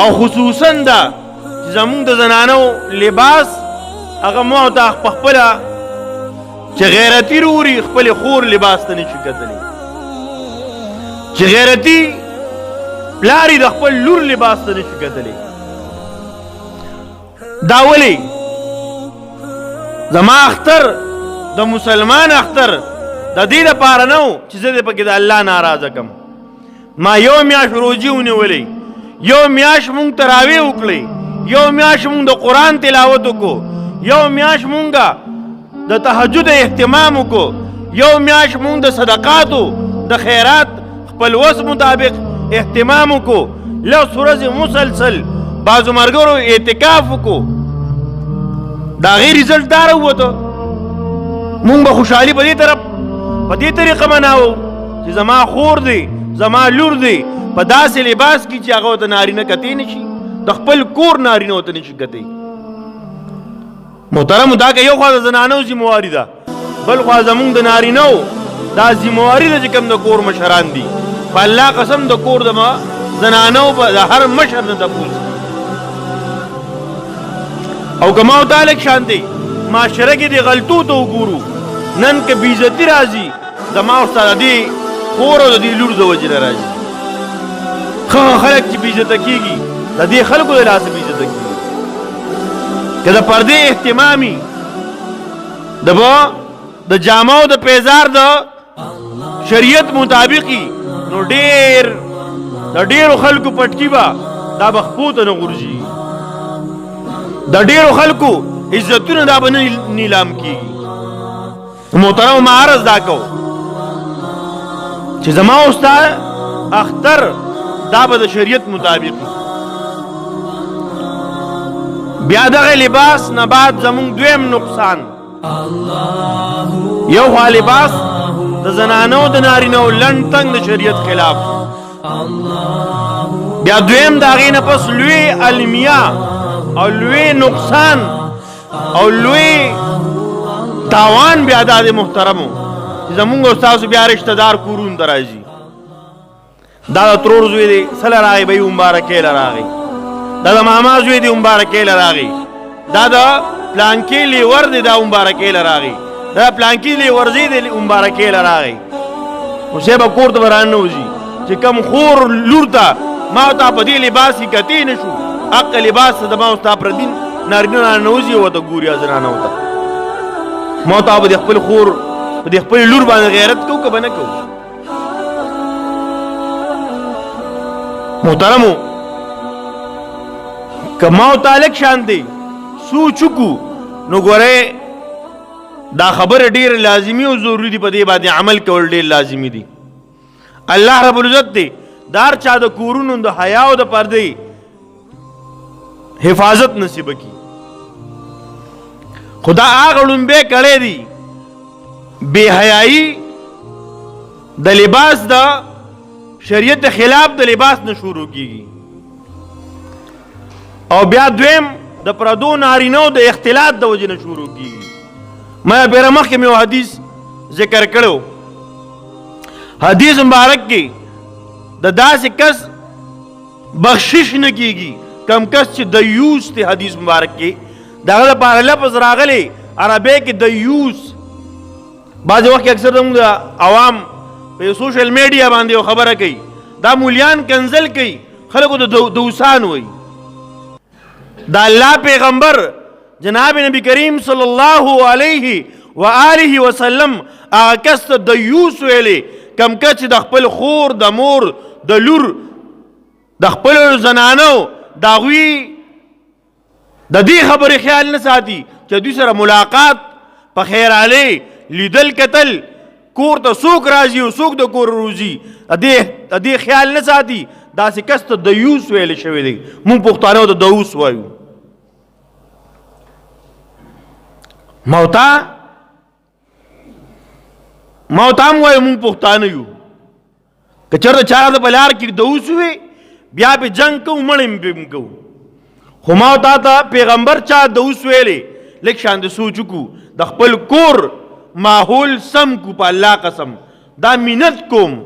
او خصوصا دا چې زمونږ د زنانو لباس هغه مو ته خپله چې غیرتي روري خپل خور لباس ته نشي کتلی چې غیرتي پلاری د خپل لور لباس ته نشي کتلی دا ولی زما اختر د مسلمان اختر د دې لپاره نه و چې زه دې پکې د الله ناراضه کم ما یو میاشت روجي ونیولې یو میاشت مونږ تراویح وکړې یو میاشت مونږ د قرآن تلاوت وکړو یو میاشت مونږ د تهجد اهتمام وکړو یو میاشت مونږ د صدقاتو د خیرات خپل وس مطابق اهتمام وکړو لس ورځې مسلسل بعضو ملګرو اعتکاف وکړو د هغې رزلټ دا راووته مونږ به خوشحالي په دې طریقه مناوو چې زما خور دی زما لور دی په داسې لباس کې چې هغه ورته نارینه کتی نشي د خپل کور نارینه ورته نشي کتی محترمو دا که یو خوا د زنانو ذمواري ده بل خوا زمونږ د نارینهو دا ذمواري ده چې کوم د کور مشران دي په الله قسم د کور د زنانو د هر مشر نه تپوس او که ما ورته لږ شان دی معاشره کې د غلطو ته وګورو نن که بېعزتي راځي زما ورته د دې خور او د دې لور د وجې نه راځي ښه خلک چې بېعزته کېږي د دې خلکو د لاسه بېعزته کېږي که د پردې اهتمامي د جامه او د پیزار د شریعت مطابقي نو د ډېرو خلکو پټکي به دا به خپو ته نه غورځي د ډېرو خلکو عزتونه دا به نه نیلام کېږي محترم ما عرض دا کو چې زما او ستا اختر دا به د شریعت مطابق بیا دغه لباس نه بعد زمونږ دویم نقصان یو خوا لباس د زنانو د نارینهو لنډ تنګ د شریعت خلاف بیا دویم د هغې نه پس لوی المیه او لوی نقصان او لوی تاوان بیا دا د محترمو چې زمونږ او ستاسو بیا رشته دار کورونو ته راځي دا د ترور زوی دی سله راغی به یې مبارکۍ له راغی دا د ماما زوی دی مبارکۍ له راغی دا د پلانکې لیور دی دا مبارکۍ له راغی دا د پلانکې لیورزی دی مبارکۍ له راغی اوسې به کور ته به راننوځي چې کم خور لور ته ما ورته په دې لباس کې کتی نه شو حق لباس ته د ما ستا پردي نارینه راننوځي ورته ګوري زنانو ته ما ورته به د خپل خور په دې خپل لور باندې غیرت کوو که به نه کوو محترمو که ما ورته هلک شان دی سوچ وکړو نو ګورئ دا خبره ډېره لازمي او ضروري دي په دې باندې عمل کول ډېر لازمي دي الله رب العزت دی د هر چا د کورونو د حیا او د پردې حفاظت نصیب کی خدا هغه لومبې کړی دي بې حیایي د لباس د شریعت خلاف د لباس نه شروع کیږي او بیا دویم د پردو نارینو د اختلاط د وجې نه شروع کیږي ما بیره مخکې مې یو حدیث ذکر کړو حدیث مبارک کې د داسې کس بخشش نه کیږي کم کس چې دیوس دی حدیث مبارک کې دغه لپاره لفظ راغلی عربی کې دیوس بعضې وخت کې اکثر زموږ د عوام په سوشل میډیا باندې یو خبره کوي دا مولیان کنزل کوي خلکو د دوسان وایي دا الله پیغمبر جناب نبی کریم صلی الله علیه و آله وسلم هغه کس ته دیوس ویلی کم کس چې د خپل خور د مور د لور د خپلو زنانو د هغوی د دې خبرې خیال نه ساتي چې دوی سره ملاقات په خیرالۍ لیدل کتل کور ته څوک راځي او څوک د کور روزي د دې خیال نه ساتي داسې کس ته دیوس ویلی شوی دی مونږ پښتانه ته دیوس وایو موتا هم وایو مونږ پښتانه یو که چېرته چا د په لار کې دیوس وي بیا پې جنګ کوو مړی پې کوو خو ما تا ته پیغمبر چا دیوس ویلی لږ شان د سوچ وکړو د خپل کور ماحول سم کو په الله قسم دا منت کوم